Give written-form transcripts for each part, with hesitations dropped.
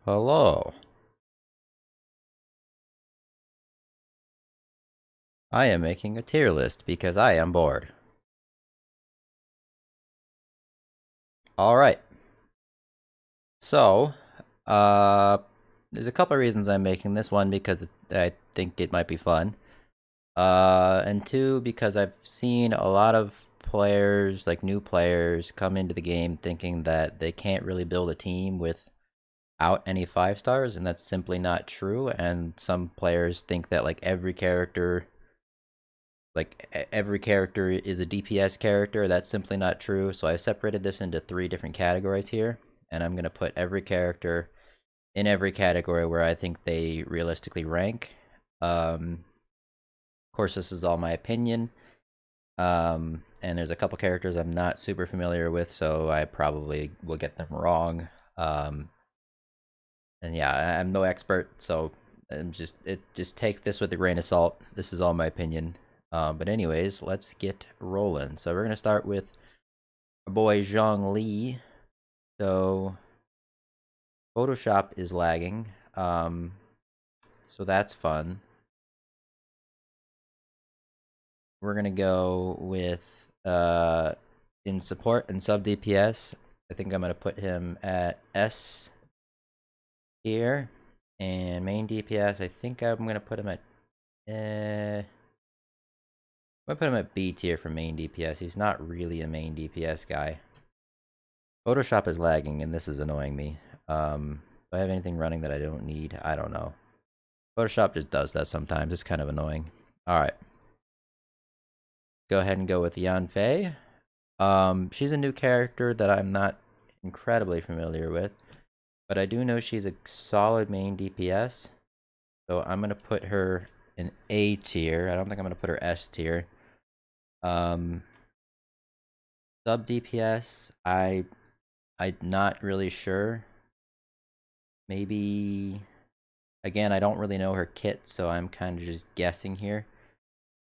Hello. I am making a tier list because I am bored. Alright. So, uh, there's a couple of reasons I'm making this. One, because I think it might be fun. And two, because I've seen a lot of players, like new players, come into the game thinking that they can't really build a team without any 5 stars, and that's simply not true. And some players think that every character is a DPS character. That's simply not true. So I separated this into 3 different categories here, and I'm going to put every character in every category where I think they realistically rank. Of course, this is all my opinion. And there's a couple characters I'm not super familiar with, so I probably will get them wrong. And yeah, I'm no expert, so just take this with a grain of salt. This is all my opinion. But anyways, let's get rolling. So we're gonna start with our boy Zhang Li. So Photoshop is lagging. So that's fun. We're gonna go with in support and sub DPS. I think I'm gonna put him at S here. And main DPS, I think I'm gonna put him at I'm gonna put him at B tier for main DPS. He's not really a main DPS guy. Photoshop is lagging, and this is annoying me. Do I have anything running that I don't need? I don't know. Photoshop just does that sometimes. It's kind of annoying. Alright. Go ahead and go with Yanfei. She's a new character that I'm not incredibly familiar with, but I do know she's a solid main DPS. So I'm gonna put her in A tier. I don't think I'm gonna put her S tier. Um, Sub DPS, I'm not really sure. Maybe again, I don't really know her kit, so I'm kind of just guessing here.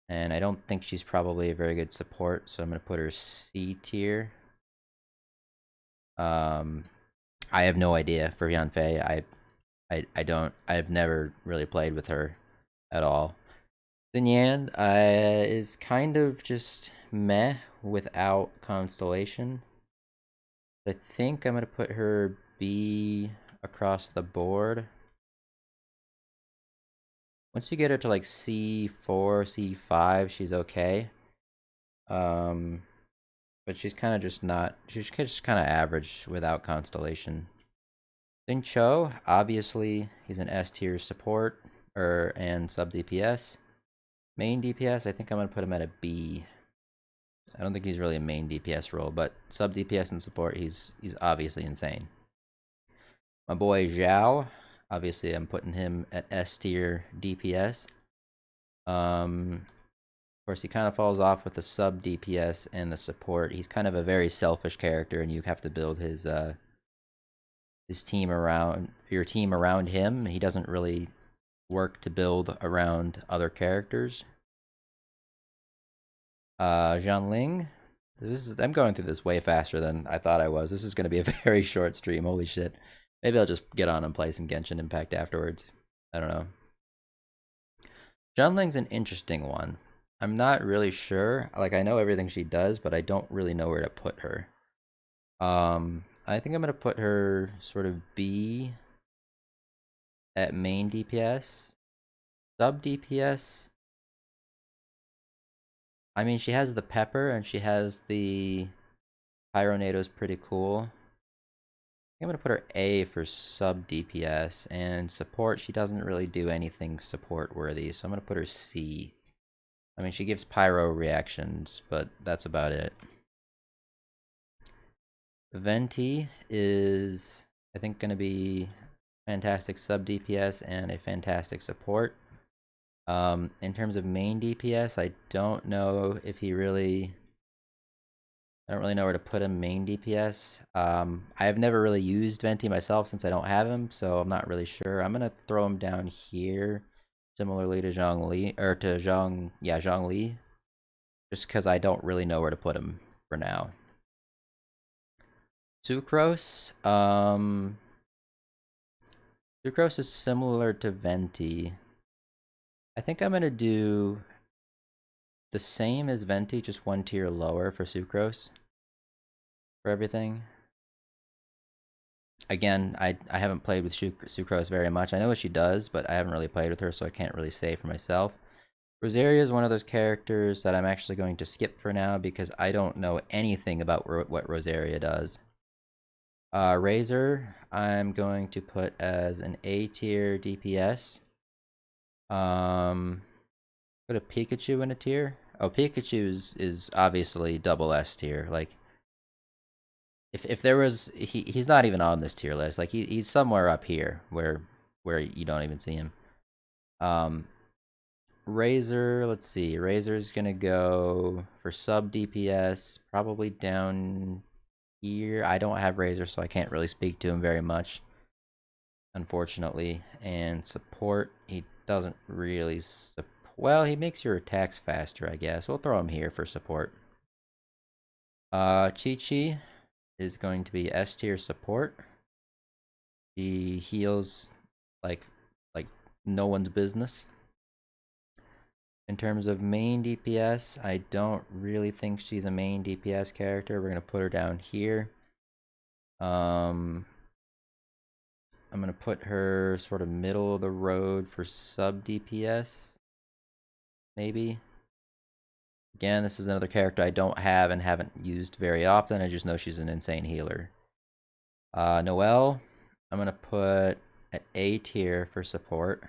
And I don't think she's probably a very good support, so I'm gonna put her C tier. I have no idea for Yanfei. I've never really played with her at all. Xinyan is kind of just meh without Constellation. I think I'm gonna put her B across the board. Once you get her to like C4, C5, she's okay. But she's kind of just not. She's just kind of average without Constellation. Ding Cho, obviously, he's an S tier support and sub DPS. Main DPS, I think I'm gonna put him at a B. I don't think he's really a main DPS role, but sub DPS and support, he's obviously insane. My boy Zhao, obviously I'm putting him at S tier DPS. Of course, he kind of falls off with the sub DPS and the support. He's kind of a very selfish character, and you have to build his team around him. He doesn't really work to build around other characters. Zhanling. I'm going through this way faster than I thought I was. This is going to be a very short stream. Holy shit. Maybe I'll just get on and play some Genshin Impact afterwards. I don't know. Zhanling's an interesting one. I'm not really sure. Like, I know everything she does, but I don't really know where to put her. I think I'm going to put her sort of B at main DPS. Sub DPS, I mean, she has the pepper and she has the Pyronado's pretty cool. I'm gonna put her A for sub DPS, and support, she doesn't really do anything support worthy, so I'm gonna put her C. I mean, she gives pyro reactions, but that's about it. Venti is, I think, gonna be fantastic sub DPS and a fantastic support. In terms of main DPS, I don't know if he really. I don't really know where to put him main DPS. I have never really used Venti myself since I don't have him, so I'm not really sure. I'm gonna throw him down here. similarly to Zhang Li, or to Zhang Li, just because I don't really know where to put him for now. Sucrose, Sucrose is similar to Venti. I think I'm gonna do the same as Venti, just one tier lower for Sucrose for everything. Again, I haven't played with Sucrose very much. I know what she does, but I haven't really played with her, so I can't really say for myself. Rosaria is one of those characters that I'm actually going to skip for now because I don't know anything about what Rosaria does. Razor, I'm going to put as an A tier DPS. Put a Pikachu in a tier. Oh, Pikachu is obviously double S tier. Like, if there was he's not even on this tier list. Like he's somewhere up here where you don't even see him. Razor, let's see. Razor's gonna go for sub DPS, probably down here. I don't have Razor, so I can't really speak to him very much, unfortunately. And support, he doesn't really well, he makes your attacks faster, I guess. We'll throw him here for support. Chi-Chi is going to be S tier support. She heals like like no one's business. In terms of main DPS, I don't really think she's a main DPS character. We're gonna put her down here. I'm gonna put her sort of middle of the road for sub DPS, maybe. Again, this is another character I don't have and haven't used very often. I just know she's an insane healer. Noelle, I'm gonna put at A tier for support.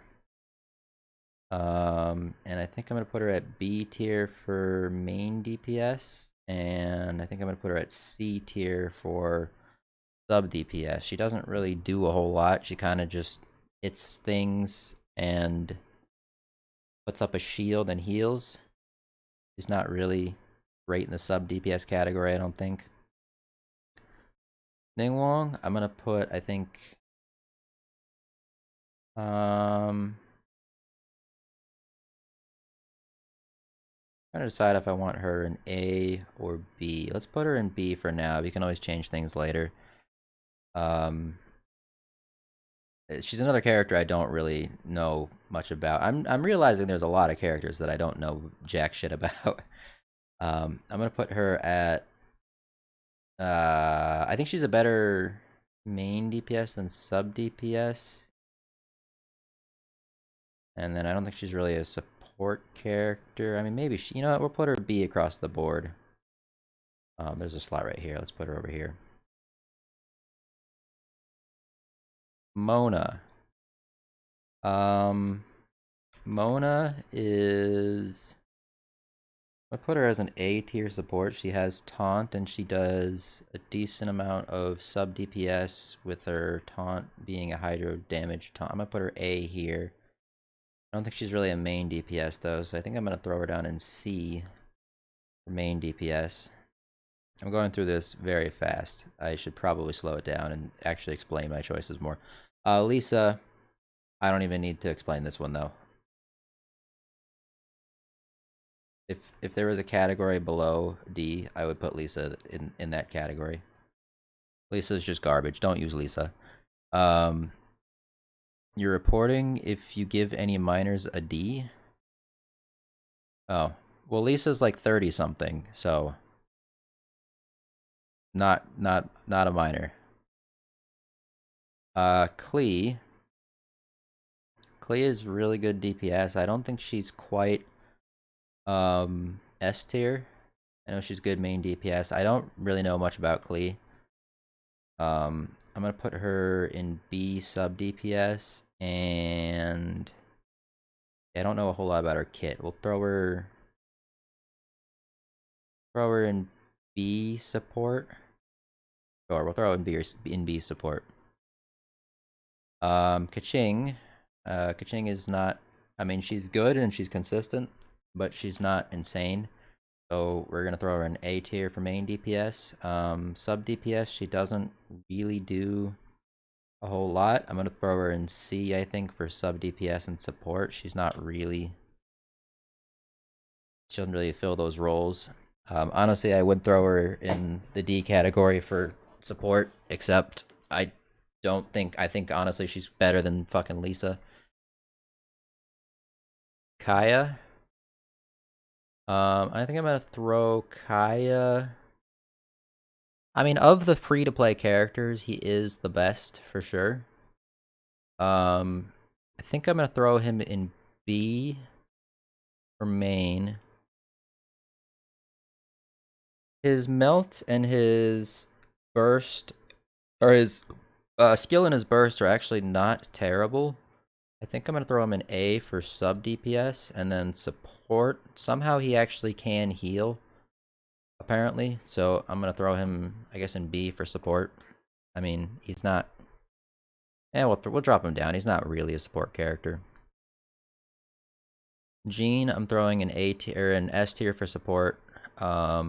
And I think I'm gonna put her at B tier for main DPS, and I think I'm gonna put her at C tier for sub DPS. She doesn't really do a whole lot. She kind of just hits things and puts up a shield and heals. She's not really great in the sub DPS category, I don't think. Ningguang, I'm gonna put, I think, trying to decide if I want her in A or B. Let's put her in B for now. We can always change things later. She's another character I don't really know much about. I'm realizing there's a lot of characters that I don't know jack shit about. I'm gonna put her at. I think she's a better main DPS than sub DPS. And then I don't think she's really a support character. I mean, maybe she. You know what? We'll put her B across the board. There's a slot right here. Let's put her over here. Mona. Mona is. I put her as an A tier support. She has taunt and she does a decent amount of sub DPS with her taunt being a hydro damage taunt. I'm gonna put her A here. I don't think she's really a main DPS though, so I think I'm gonna throw her down in C for main DPS. I'm going through this very fast. I should probably slow it down and actually explain my choices more. Lisa, I don't even need to explain this one though. If there was a category below D, I would put Lisa in that category. Lisa's just garbage. Don't use Lisa. You're reporting if you give any minors a D. Oh, well, Lisa's like 30 something, so not a minor. Klee is really good DPS. I don't think she's quite S tier. I know she's good main DPS. I don't really know much about Klee. I'm gonna put her in B sub DPS, and I don't know a whole lot about her kit. We'll throw her in B support. Or we'll throw her in B support. Kaching. Kaching is not. I mean, she's good and she's consistent, but she's not insane. So we're gonna throw her in A tier for main DPS. Sub DPS, she doesn't really do a whole lot. I'm gonna throw her in C, I think, for sub DPS and support. She's not really, she doesn't really fill those roles. Honestly, I would throw her in the D category for support, except I don't think, I think honestly she's better than fucking Lisa. Kaya. I think I'm gonna throw Kaya. I mean, of the free to play characters, he is the best for sure. I think I'm gonna throw him in B for main. His melt and his burst, or his skill and his burst, are actually not terrible. I think I'm gonna throw him in A for sub DPS, and then support. Somehow he actually can heal, apparently. So I'm gonna throw him, I guess, in B for support. I mean, he's not. Yeah, we'll drop him down. He's not really a support character. Jean, I'm throwing an A tier, an S tier for support. I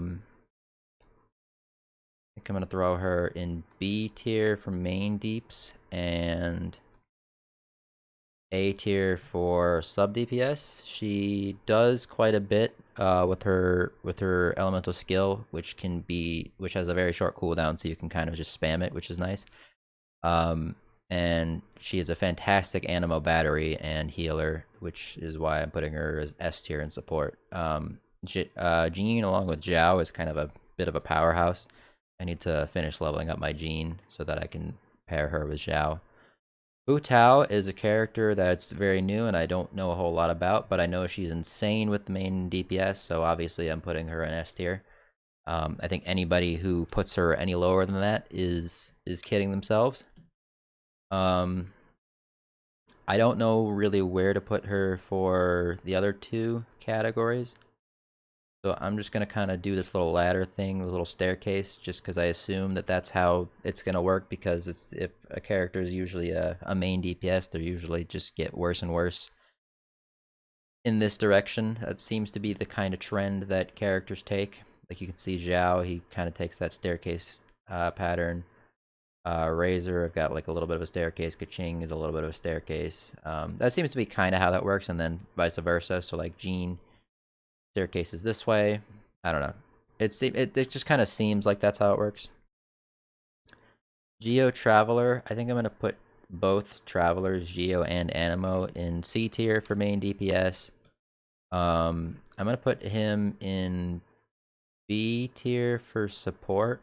think I'm gonna throw her in B tier for main deeps and A tier for sub DPS. She does quite a bit with her elemental skill, which has a very short cooldown, so you can kind of just spam it, which is nice. And she is a fantastic Animo battery and healer, which is why I'm putting her as S tier in support. Jean along with Zhao is kind of a bit of a powerhouse. I need to finish leveling up my Jean so that I can pair her with Zhao. Wu Tao is a character that's very new and I don't know a whole lot about, but I know she's insane with main DPS, so obviously I'm putting her in S tier. I think anybody who puts her any lower than that is kidding themselves. I don't know really where to put her for the other two categories. So I'm just going to kind of do this little ladder thing, the little staircase, just because I assume that that's how it's going to work, because if a character is usually a main DPS, they usually just get worse and worse in this direction. That seems to be the kind of trend that characters take. Like you can see Zhao, he kind of takes that staircase pattern. Razor, I've got like a little bit of a staircase. Kaching is a little bit of a staircase. That seems to be kind of how that works, and then vice versa. So like Jean, staircase is this way. I don't know. It just kind of seems like that's how it works. Geo Traveler, I think I'm gonna put both Travelers, Geo and Animo, in C tier for main DPS. I'm gonna put him in B tier for support,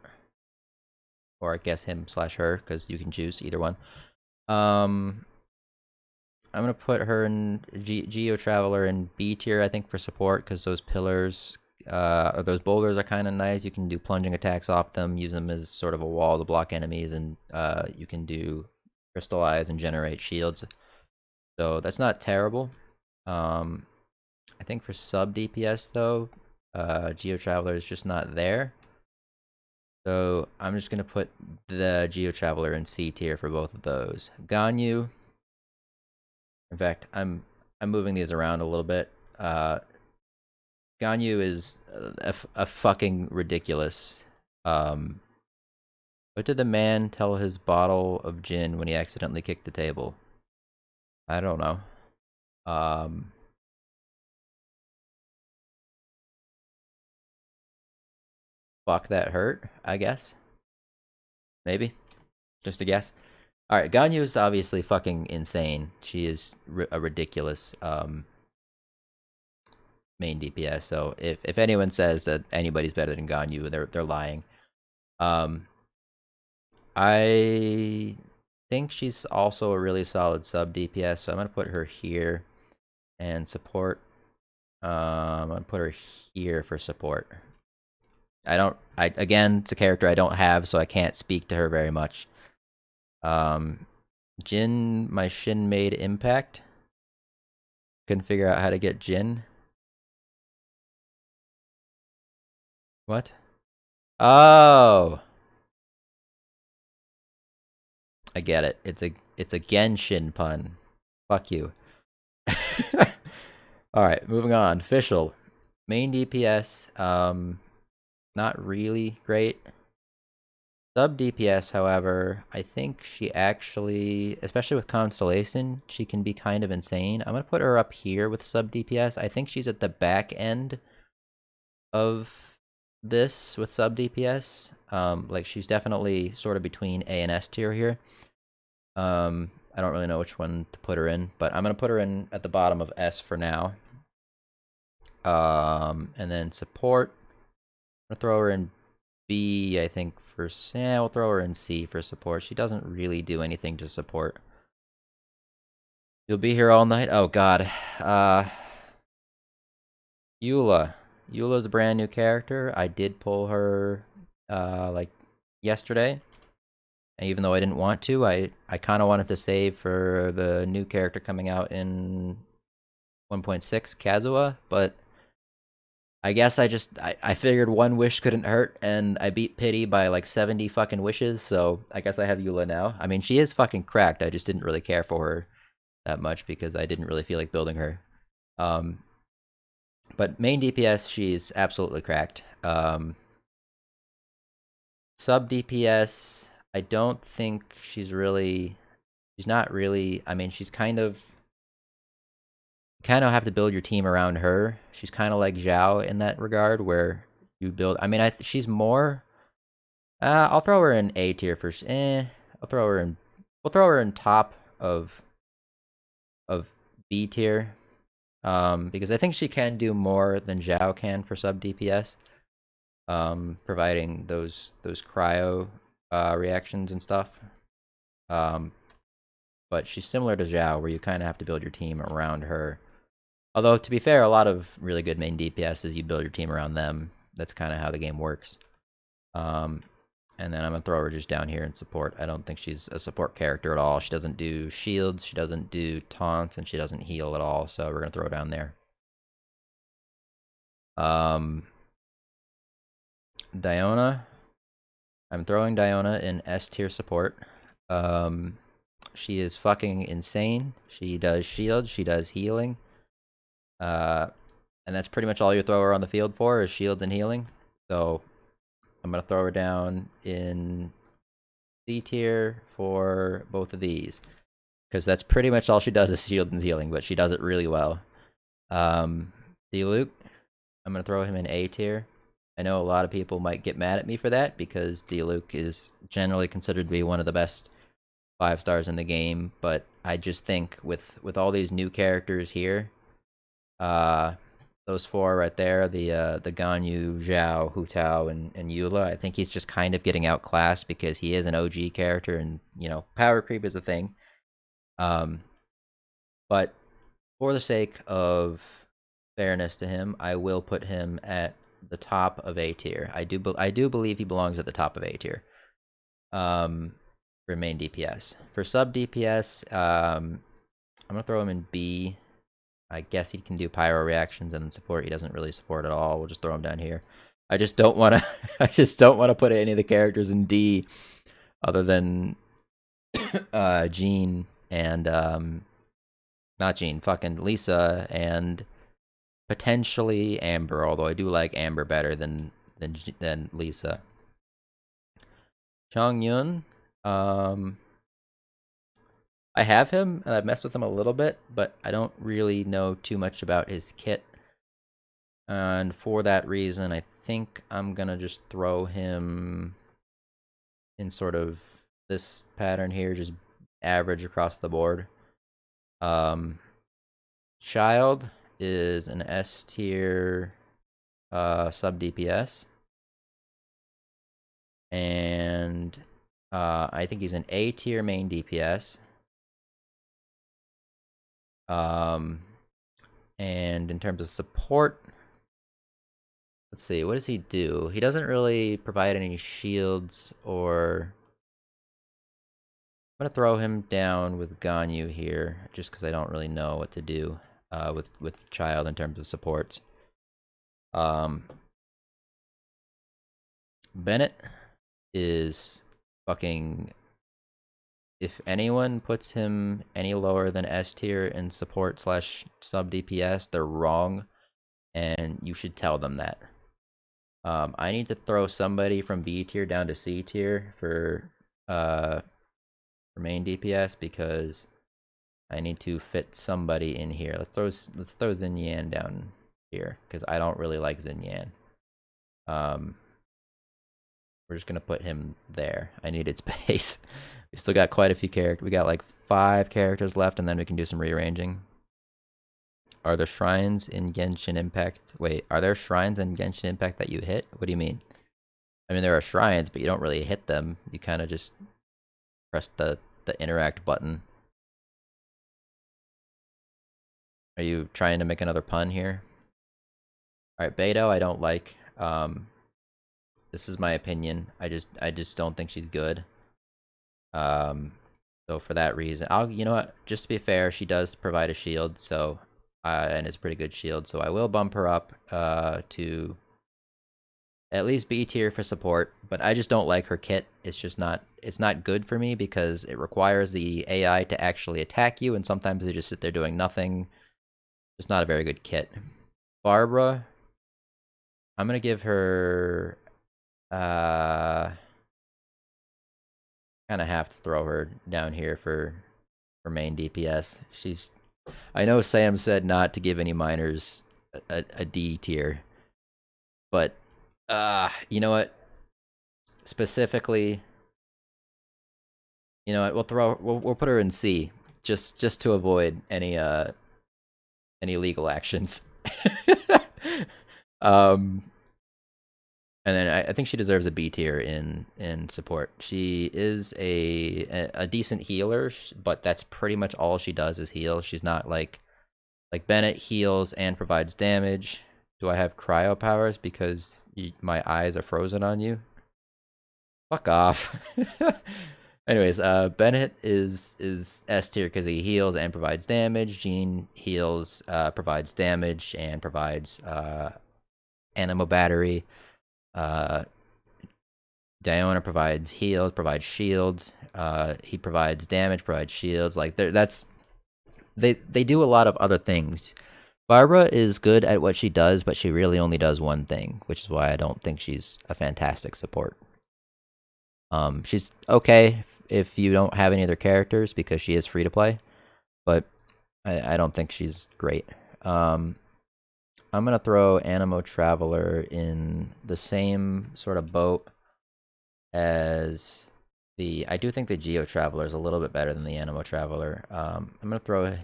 or I guess him slash her, because you can choose either one. I'm gonna put her in Geo Traveler in B tier, I think, for support, because those pillars, or those boulders are kind of nice. You can do plunging attacks off them, use them as sort of a wall to block enemies, and you can do crystallize and generate shields. So that's not terrible. I think for sub DPS though, Geo Traveler is just not there. So I'm just gonna put the Geo Traveler in C tier for both of those. Ganyu. In fact, I'm moving these around a little bit. Ganyu is a fucking ridiculous. What did the man tell his bottle of gin when he accidentally kicked the table? I don't know. Fuck, that hurt, I guess. Maybe. Just a guess. Alright, Ganyu is obviously fucking insane. She is a ridiculous main DPS. So if anyone says that anybody's better than Ganyu, they're lying. I think she's also a really solid sub DPS, so I'm gonna put her here and support. I'm gonna put her here for support. Again, it's a character I don't have, so I can't speak to her very much. Jin, my Shin made impact. Couldn't figure out how to get Jin. What? Oh, I get it. It's a Genshin pun. Fuck you. Alright, moving on. Official. Main DPS, not really great. Sub DPS, however, I think she actually, especially with Constellation, she can be kind of insane. I'm gonna put her up here with sub DPS. I think she's at the back end of this with sub DPS. Like she's definitely sort of between A and S tier here. I don't really know which one to put her in, but I'm gonna put her in at the bottom of S for now. And then support, I'm gonna throw her in B, I think, for... Yeah, we'll throw her in C for support. She doesn't really do anything to support. You'll be here all night? Oh, God. Eula. Eula's a brand new character. I did pull her, like, yesterday. And even though I didn't want to, I kind of wanted to save for the new character coming out in 1.6, Kazuha, but I guess I figured one wish couldn't hurt, and I beat Pity by like 70 fucking wishes, so I guess I have Eula now. I mean, she is fucking cracked, I just didn't really care for her that much because I didn't really feel like building her. But main DPS, she's absolutely cracked. Sub DPS, I don't think she's not really, I mean, she's kind of have to build your team around her. She's kind of like Zhao in that regard, where you build. I mean, she's more. I'll throw her in A tier first. I'll throw her in. We'll throw her in top of B tier, because I think she can do more than Zhao can for sub DPS. Providing those cryo reactions and stuff. But she's similar to Zhao, where you kind of have to build your team around her. Although, to be fair, a lot of really good main DPS is you build your team around them. That's kind of how the game works. And then I'm going to throw her just down here in support. I don't think she's a support character at all. She doesn't do shields, she doesn't do taunts, and she doesn't heal at all. So we're going to throw her down there. Diona. I'm throwing Diona in S tier support. She is fucking insane. She does shield, she does healing. And that's pretty much all you throw her on the field for, is shields and healing. So I'm gonna throw her down in C tier for both of these, because that's pretty much all she does is shield and healing, but she does it really well. Diluc, I'm gonna throw him in A tier. I know a lot of people might get mad at me for that, because Diluc is generally considered to be one of the best 5 stars in the game, but I just think with all these new characters here, those 4 right there, the Ganyu, Zhao, Hu Tao, and Eula, I think he's just kind of getting outclassed because he is an OG character, and you know, power creep is a thing. But for the sake of fairness to him, I will put him at the top of A tier. I do believe he belongs at the top of A tier. For main DPS. For sub DPS, I'm gonna throw him in B. I guess he can do pyro reactions, and then support. He doesn't really support at all. We'll just throw him down here. I just don't want to. I just don't want to put any of the characters in D, other than Jean and not Jean, fucking Lisa, and potentially Amber. Although I do like Amber better than Lisa. Chongyun. I have him, and I've messed with him a little bit, but I don't really know too much about his kit. And for that reason, I think I'm gonna just throw him in sort of this pattern here, just average across the board. Child is an S tier sub DPS. And I think he's an A tier main DPS. And in terms of support, let's see, what does he do? He doesn't really provide any shields, or I'm gonna throw him down with Ganyu here, just because I don't really know what to do with Child in terms of supports. Bennett is fucking... If anyone puts him any lower than S tier in support / sub DPS, they're wrong, and you should tell them that. I need to throw somebody from B tier down to C tier for main DPS because I need to fit somebody in here. Let's throw Xinyan down here because I don't really like Xinyan. We're just gonna put him there. I needed space. We still got quite a few characters. We got like 5 characters left, and then we can do some rearranging. Are there shrines in Genshin Impact? Wait, are there shrines in Genshin Impact that you hit? What do you mean? I mean, there are shrines, but you don't really hit them. You kind of just press the interact button. Are you trying to make another pun here? Alright, Beto, I don't like. This is my opinion. I just don't think she's good. So for that reason, you know what? Just to be fair, she does provide a shield, so and it's a pretty good shield. So I will bump her up to at least B tier for support. But I just don't like her kit. It's just not. It's not good for me because it requires the AI to actually attack you, and sometimes they just sit there doing nothing. It's not a very good kit. Barbara, I'm gonna give her. Kind of have to throw her down here for main DPS. I know Sam said not to give any minors a D tier, but you know what? Specifically, you know what? We'll put her in C just to avoid any legal actions. And then I think she deserves a B tier in support. She is a decent healer, but that's pretty much all she does is heal. She's not like Bennett heals and provides damage. Do I have cryo powers because my eyes are frozen on you? Fuck off. Anyways, Bennett is S tier because he heals and provides damage. Jean heals, provides damage, and provides animo battery. Diona provides heals, provides shields. He provides damage, provides shields. Like they do a lot of other things. Barbara is good at what she does, but she really only does one thing, which is why I don't think she's a fantastic support. She's okay if you don't have any other characters because she is free to play, but I don't think she's great. I'm gonna throw Animo Traveler in the same sort of boat as I do think the Geo Traveler is a little bit better than the Animo Traveler. I'm gonna throw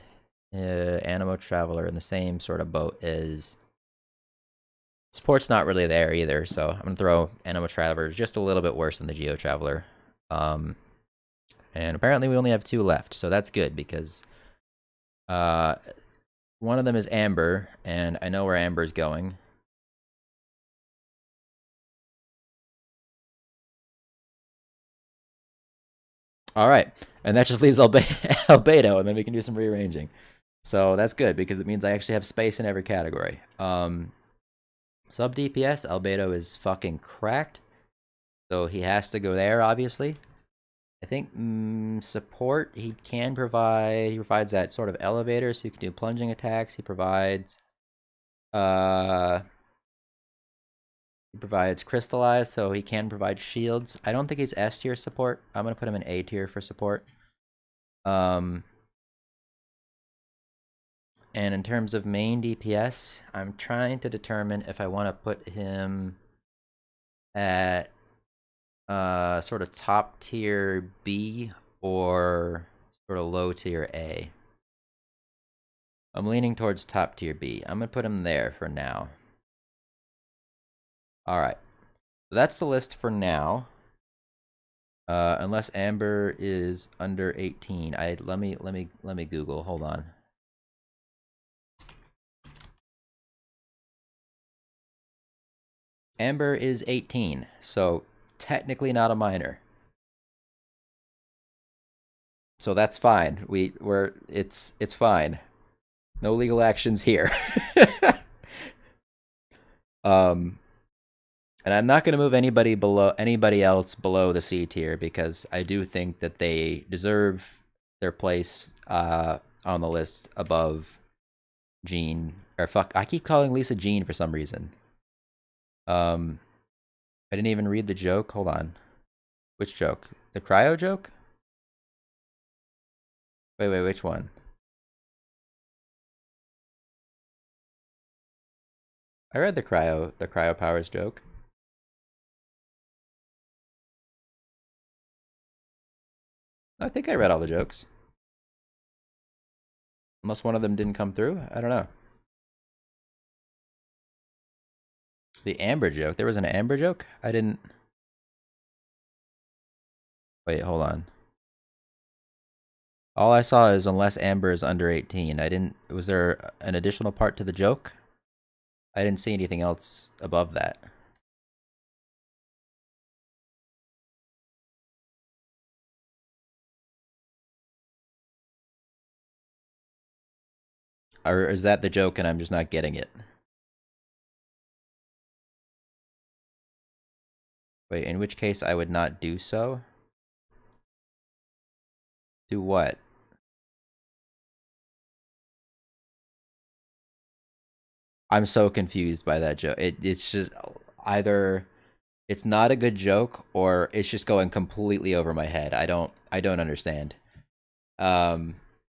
Animo Traveler in the same sort of boat as support's not really there either, so I'm gonna throw Animo Traveler just a little bit worse than the Geo Traveler. And apparently we only have 2 left, so that's good because one of them is Amber, and I know where Amber's going. Alright, and that just leaves Albedo, and then we can do some rearranging. So that's good, because it means I actually have space in every category. Sub DPS, Albedo is fucking cracked. So he has to go there, obviously. I think support, he provides that sort of elevator, so you can do plunging attacks. He provides crystallized, so he can provide shields. I don't think he's S tier support. I'm gonna put him in A tier for support. And in terms of main DPS, I'm trying to determine if I want to put him at sort of top tier B or sort of low tier A. I'm leaning towards top tier B. I'm gonna put him there for now. Alright. So that's the list for now. Unless Amber is under 18. Let me Google. Hold on. Amber is 18, so technically not a minor. So that's fine. It's fine. No legal actions here. And I'm not going to move anybody else below the C tier because I do think that they deserve their place on the list above Jean. Or fuck, I keep calling Lisa Jean for some reason. I didn't even read the joke. Hold on. Which joke? The cryo joke? Wait, which one? I read the cryo powers joke. I think I read all the jokes. Unless one of them didn't come through. I don't know. The Amber joke. There was an Amber joke? I didn't. Wait, hold on. All I saw is unless Amber is under 18. I didn't. Was there an additional part to the joke? I didn't see anything else above that. Or is that the joke and I'm just not getting it? Wait, in which case I would not do so? Do what? I'm so confused by that joke. It's just either it's not a good joke or it's just going completely over my head. I don't understand. Um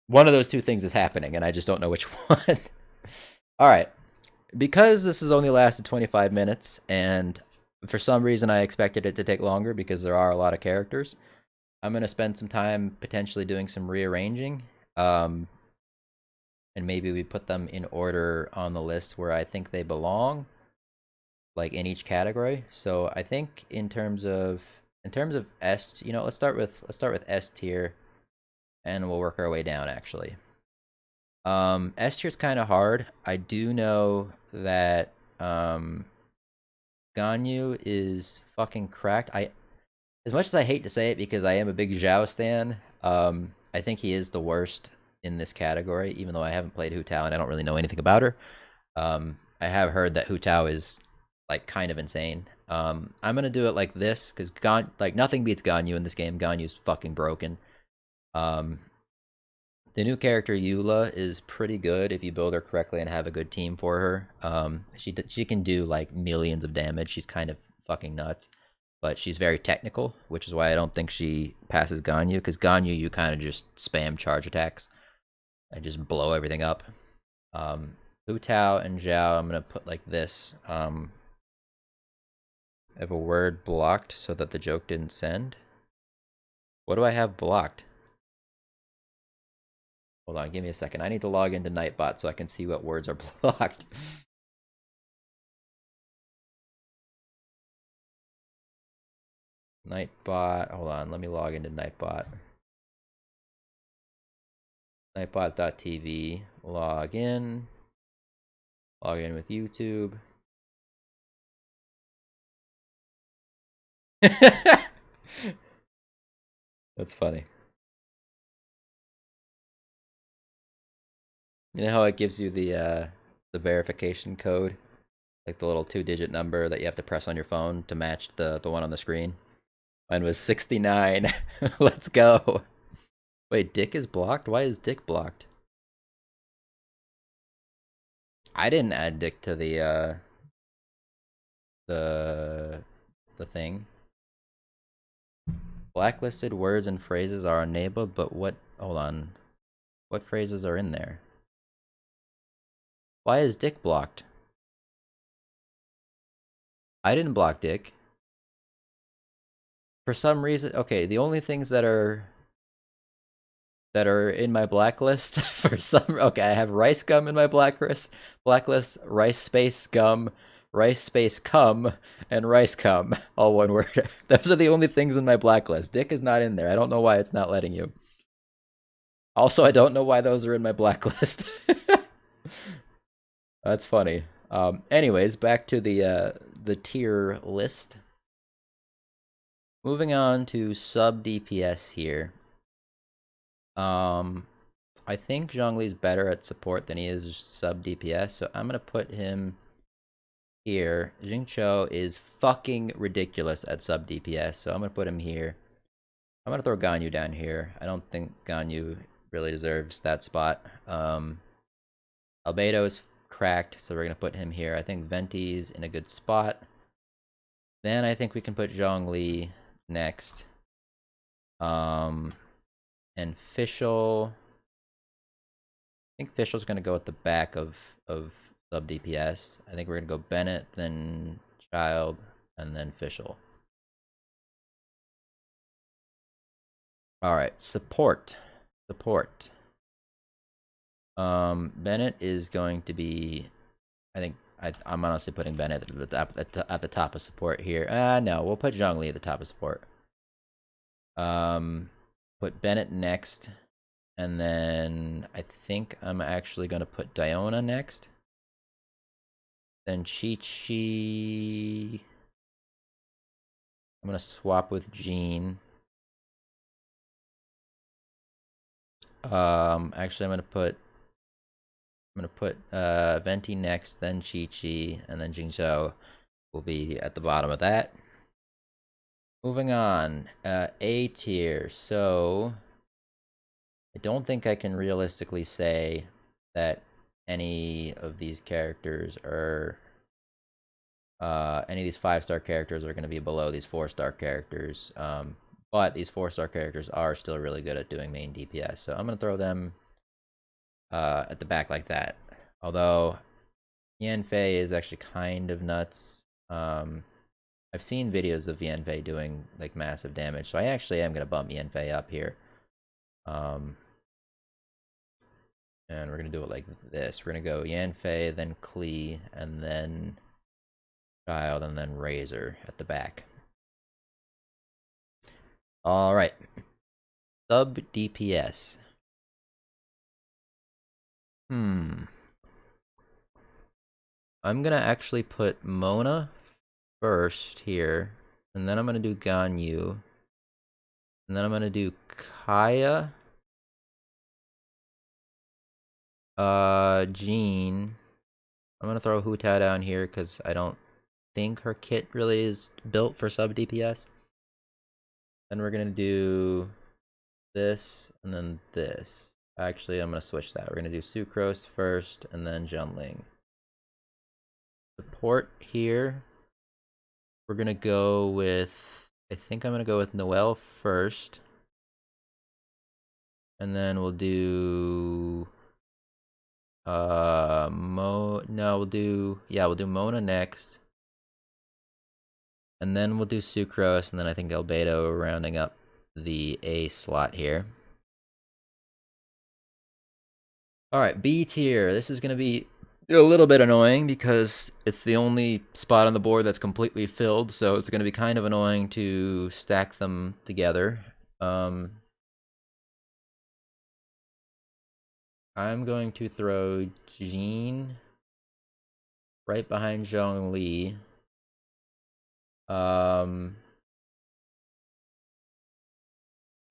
one of those two things is happening and I just don't know which one. All right. Because this has only lasted 25 minutes and for some reason I expected it to take longer because there are a lot of characters, I'm going to spend some time potentially doing some rearranging. Um and maybe we put them in order on the list where I think they belong, like in each category. So I think in terms of S, let's start with S tier, and we'll work our way down. Actually, S tier is kind of hard. I do know that Ganyu is fucking cracked. As much as I hate to say it because I am a big Zhao stan, I think he is the worst in this category. Even though I haven't played Hu Tao and I don't really know anything about her. I have heard that Hu Tao is like kind of insane. I'm gonna do it like this because like nothing beats Ganyu in this game. Ganyu's fucking broken. Um, the new character Eula is pretty good if you build her correctly and have a good team for her. She can do like millions of damage. She's kind of fucking nuts, but she's very technical, which is why I don't think she passes Ganyu. Because Ganyu, you kind of just spam charge attacks and just blow everything up. Hu Tao and Zhao, I'm gonna put like this. I have a word blocked so that the joke didn't send. What do I have blocked? Hold on, give me a second. I need to log into Nightbot so I can see what words are blocked. Nightbot, hold on, let me log into Nightbot. Nightbot.tv, log in with YouTube. That's funny. You know how it gives you the verification code? Like the little 2-digit number that you have to press on your phone to match the one on the screen? Mine was 69. Let's go. Wait, Dick is blocked? Why is Dick blocked? I didn't add Dick to the the thing. Blacklisted words and phrases are enabled, but what hold on. What phrases are in there? Why is Dick blocked? I didn't block Dick. For some reason, okay, the only things that are in my blacklist for some okay, I have rice gum in my blacklist, rice space gum, rice space cum, and rice cum, all one word. Those are the only things in my blacklist. Dick is not in there. I don't know why it's not letting you. Also, I don't know why those are in my blacklist. That's funny. Anyways, back to the tier list. Moving on to sub DPS here. I think Zhongli's better at support than he is sub DPS, so I'm gonna put him here. Jingcho is fucking ridiculous at sub DPS, so I'm gonna put him here. I'm gonna throw Ganyu down here. I don't think Ganyu really deserves that spot. Albedo is cracked, so we're gonna put him here. I think Venti's in a good spot. Then I think we can put Zhongli next. And Fischl. I think Fischl's gonna go at the back of sub DPS. I think we're gonna go Bennett, then Child, and then Fischl. All right, support. Bennett is going to be. I think I'm honestly putting Bennett at the top of support here. No, we'll put Zhongli at the top of support. Put Bennett next, and then I think I'm actually gonna put Diona next. Then Chi. I'm gonna swap with Jean. Actually, I'm gonna put Venti next, then Chi, and then Jingzhou will be at the bottom of that. Moving on, A tier. So I don't think I can realistically say that any of these characters are any of these 5-star characters are going to be below these 4-star characters. But these 4-star characters are still really good at doing main DPS, so I'm going to throw them at the back like that. Although Yanfei is actually kind of nuts. I've seen videos of Yanfei doing like massive damage, so I actually am going to bump Yanfei up here. And we're going to do it like this. We're going to go Yanfei, then Klee, and then Child, and then Razor at the back. All right. Sub DPS. I'm gonna actually put Mona first here, and then I'm gonna do Ganyu, and then I'm gonna do Kaya, Jean. I'm gonna throw Huta down here because I don't think her kit really is built for sub DPS. Then we're gonna do this and then this. Actually, I'm gonna switch that. We're gonna do Sucrose first and then Junling. Support here. We're gonna go with. I think I'm gonna go with Noelle first, and then we'll do. We'll do Mona next, and then we'll do Sucrose, and then I think Albedo rounding up the A slot here. Alright, B tier. This is going to be a little bit annoying because it's the only spot on the board that's completely filled, so it's going to be kind of annoying to stack them together. I'm going to throw Jean right behind Zhongli.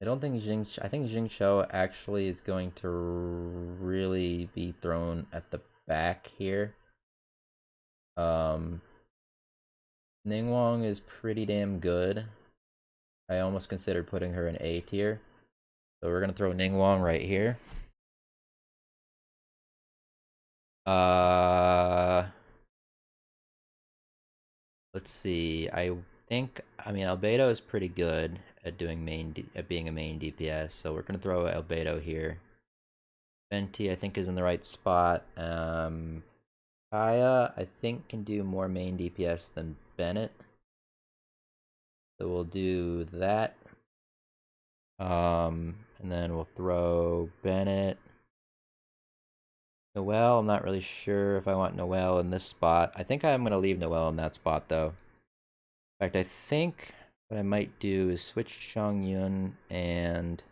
I don't think I think Jingzhou actually is going to really be thrown at the back here. Ningguang is pretty damn good. I almost considered putting her in A tier. So we're gonna throw Ningguang right here. Let's see. I mean Albedo is pretty good at doing being a main DPS, so we're gonna throw Albedo here. Venti I think is in the right spot. Kaya I think can do more main DPS than Bennett, so we'll do that. And then we'll throw Bennett. Noelle, I'm not really sure if I want Noelle in this spot. I think I'm gonna leave Noelle in that spot though. In fact, I think what I might do is switch Chongyun and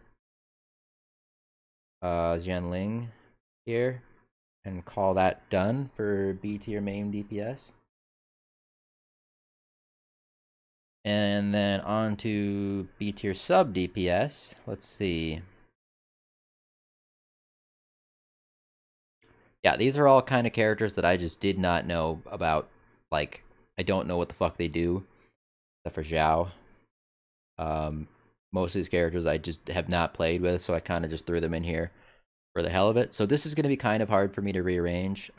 Jianling here and call that done for B tier main DPS. And then on to B tier sub DPS. Let's see. Yeah, these are all kind of characters that I just did not know about. Like, I don't know what the fuck they do, except for Zhao. Most of these characters I just have not played with, so I kind of just threw them in here for the hell of it. So this is going to be kind of hard for me to rearrange.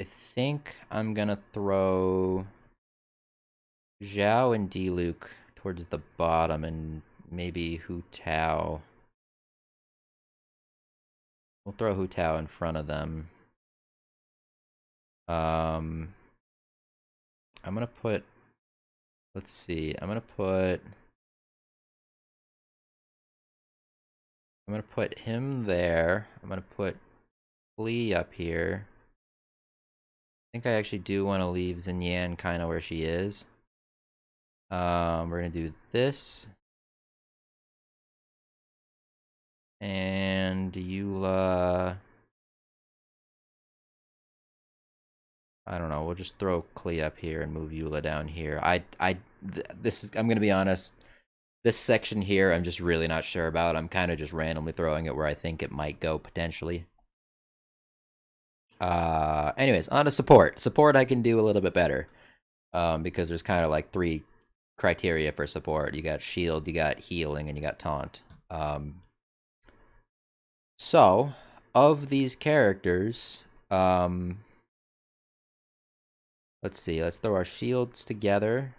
I think I'm gonna throw Zhao and Diluc towards the bottom, and maybe Hu Tao. We'll throw Hu Tao in front of them. Um, I'm gonna put. Let's see. I'm gonna put him there. I'm gonna put Lee up here. I think I actually do want to leave Xinyan kind of where she is. We're gonna do this. And Eula. I don't know. We'll just throw Klee up here and move Eula down here. This is. I'm gonna be honest. This section here, I'm just really not sure about. I'm kind of just randomly throwing it where I think it might go potentially. Anyways, on to support. Support I can do a little bit better. Because there's kind of like 3 criteria for support. You got shield, you got healing, and you got taunt. So, of these characters, let's see. Let's throw our shields together.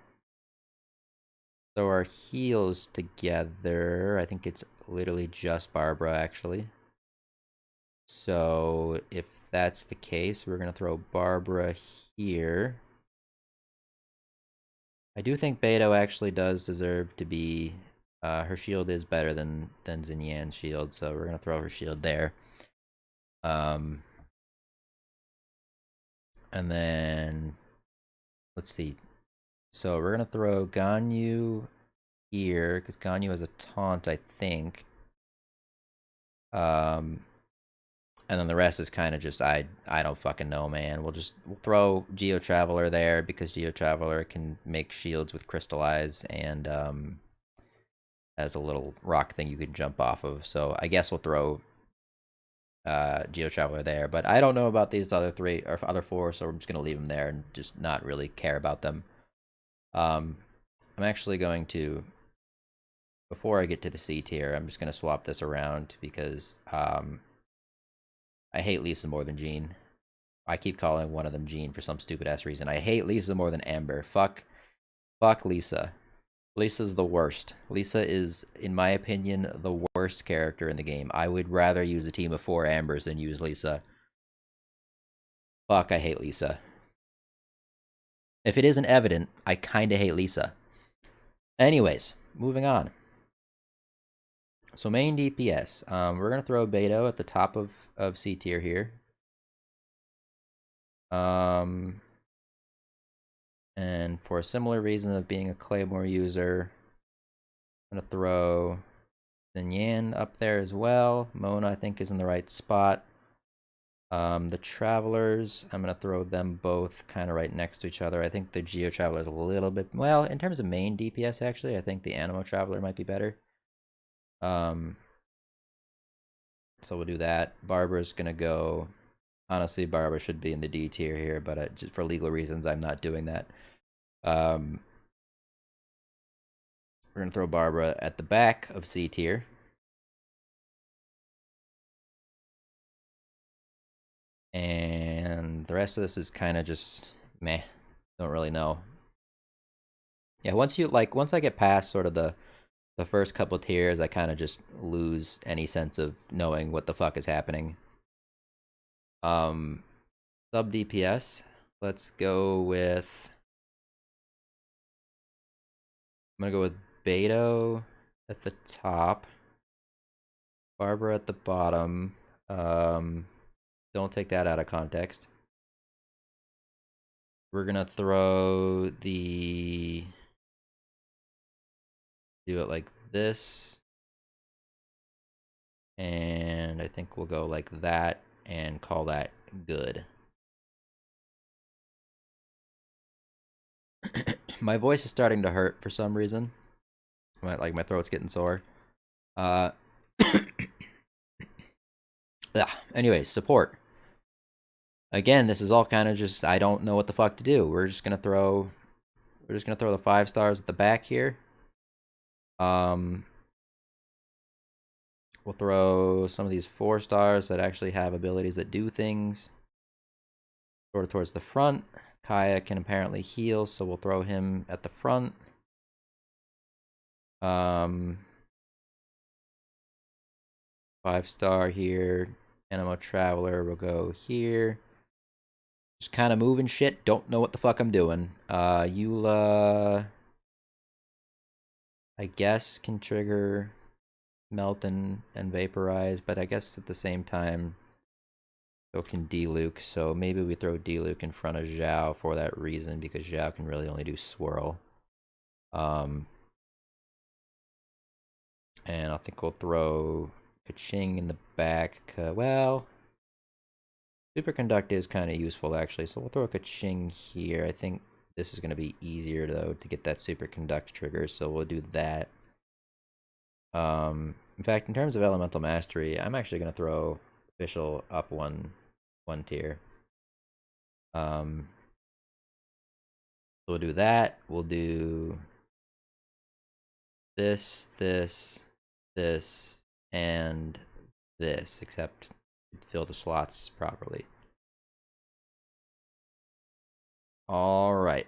Throw our heals together. I think it's literally just Barbara, actually. So, if that's the case, we're going to throw Barbara here. I do think Beto actually does deserve to be... her shield is better than Xinyan's shield, so we're going to throw her shield there. And then... Let's see. So we're going to throw Ganyu here, because Ganyu has a taunt, I think. And then the rest is kind of just, I don't fucking know, man. We'll throw Geo Traveler there, because Geo Traveler can make shields with Crystallize, and has a little rock thing you can jump off of. So I guess we'll throw Geo Traveler there. But I don't know about these other 3, or other 4, so I'm just going to leave them there and just not really care about them. I'm actually going to, before I get to the C tier, I'm just going to swap this around, because I hate Lisa more than Jean. I keep calling one of them Jean for some stupid ass reason. I hate Lisa more than Amber. Fuck Lisa. Lisa's the worst. Lisa is, in my opinion, the worst character in the game. I would rather use a team of 4 Ambers than use Lisa. Fuck, I hate Lisa. If it isn't evident, I kinda hate Lisa. Anyways, moving on. So main DPS. We're gonna throw Beto at the top of C tier here. And for a similar reason of being a Claymore user, I'm gonna throw Xinyan up there as well. Mona, I think, is in the right spot. The Travelers, I'm gonna throw them both kind of right next to each other. I think the Geo Traveler is a little bit, well, in terms of main DPS, actually, I think the Animo Traveler might be better. So we'll do that. Barbara's gonna go. Honestly, Barbara should be in the D tier here, but just for legal reasons, I'm not doing that. We're gonna throw Barbara at the back of C tier. And the rest of this is kind of just meh. Don't really know. Yeah, once I get past sort of the first couple tiers, I kind of just lose any sense of knowing what the fuck is happening. Sub DPS. Let's go with. I'm gonna go with Beto at the top, Barbara at the bottom. Don't take that out of context. We're gonna throw the. Do it like this. And I think we'll go like that and call that good. My voice is starting to hurt for some reason. My throat's getting sore. Anyways, support. Again, this is all kind of just, I don't know what the fuck to do. We're just gonna throw the 5 stars at the back here. We'll throw some of these 4 stars that actually have abilities that do things. sort of towards the front. Kaya can apparently heal, so we'll throw him at the front. 5-star here. Animo Traveler will go here. Just kind of moving shit. Don't know what the fuck I'm doing. Eula, I guess, can trigger Melt and Vaporize, but I guess at the same time, so can D-Luke. So maybe we throw D-Luke in front of Zhao for that reason, because Zhao can really only do Swirl. And I think we'll throw Kaching in the back. Well, Superconduct is kind of useful, actually, so we'll throw a Kaching here. I think this is going to be easier, though, to get that Superconduct trigger, so we'll do that. In fact, in terms of Elemental Mastery, I'm actually going to throw Official up one tier. So we'll do that. We'll do this, and this, except fill the slots properly. Alright.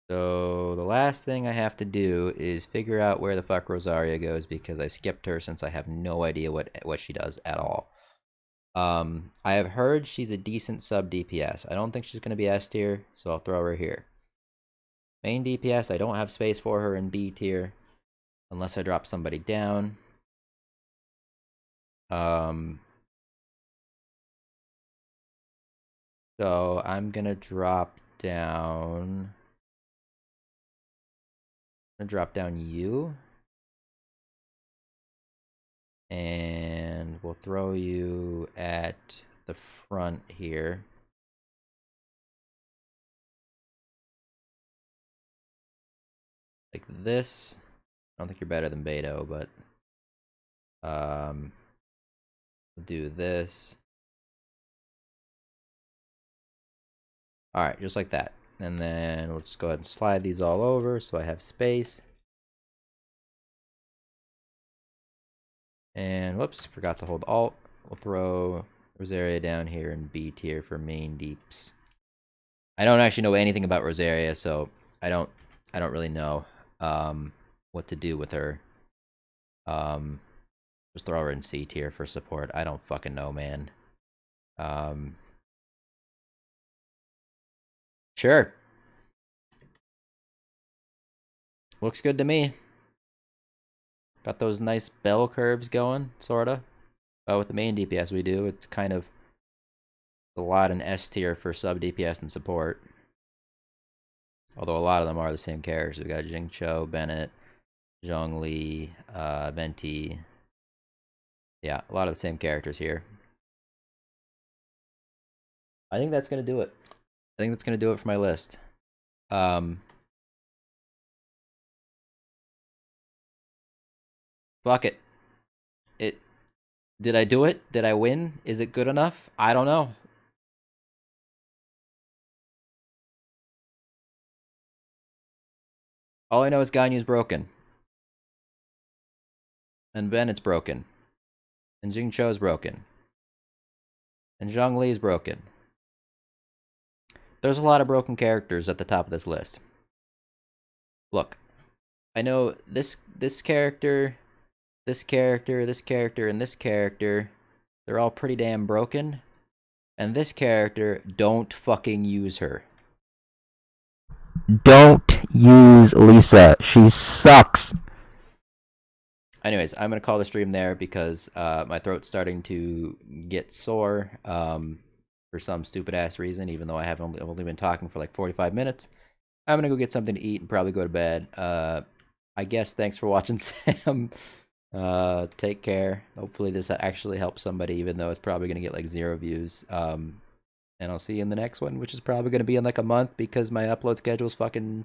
So the last thing I have to do is figure out where the fuck Rosaria goes, because I skipped her since I have no idea what she does at all. I have heard she's a decent sub DPS. I don't think she's going to be S tier, so I'll throw her here. Main DPS, I don't have space for her in B tier, unless I drop somebody down. So I'm gonna drop down. You. And we'll throw you at the front here. Like this. I don't think you're better than Beto, but we'll do this. Alright, just like that. And then we'll just go ahead and slide these all over so I have space. And whoops, forgot to hold Alt. We'll throw Rosaria down here in B tier for main deeps. I don't actually know anything about Rosaria, so I don't really know what to do with her. Just throw her in C tier for support. I don't fucking know, man. Sure. Looks good to me. Got those nice bell curves going, sorta. With the main DPS we do, it's kind of a lot in S tier for sub DPS and support. Although a lot of them are the same characters. We got Jingcho, Bennett, Zhongli, Venti. Yeah, a lot of the same characters here. I think that's gonna do it. I think that's gonna do it for my list. Fuck it. Did I do it? Did I win? Is it good enough? I don't know. All I know is Ganyu's broken. And Bennett's broken. And Jingcho's broken. And Zhongli's broken. There's a lot of broken characters at the top of this list. Look, I know this character, this character, this character, and this character, they're all pretty damn broken. And this character, don't fucking use her. Don't use Lisa. She sucks. Anyways, I'm going to call the stream there because my throat's starting to get sore for some stupid-ass reason, even though I've only been talking for like 45 minutes. I'm going to go get something to eat and probably go to bed. I guess thanks for watching, Sam. Take care. Hopefully this actually helps somebody, even though it's probably going to get like 0 views. And I'll see you in the next one, which is probably going to be in like a month because my upload schedule is fucking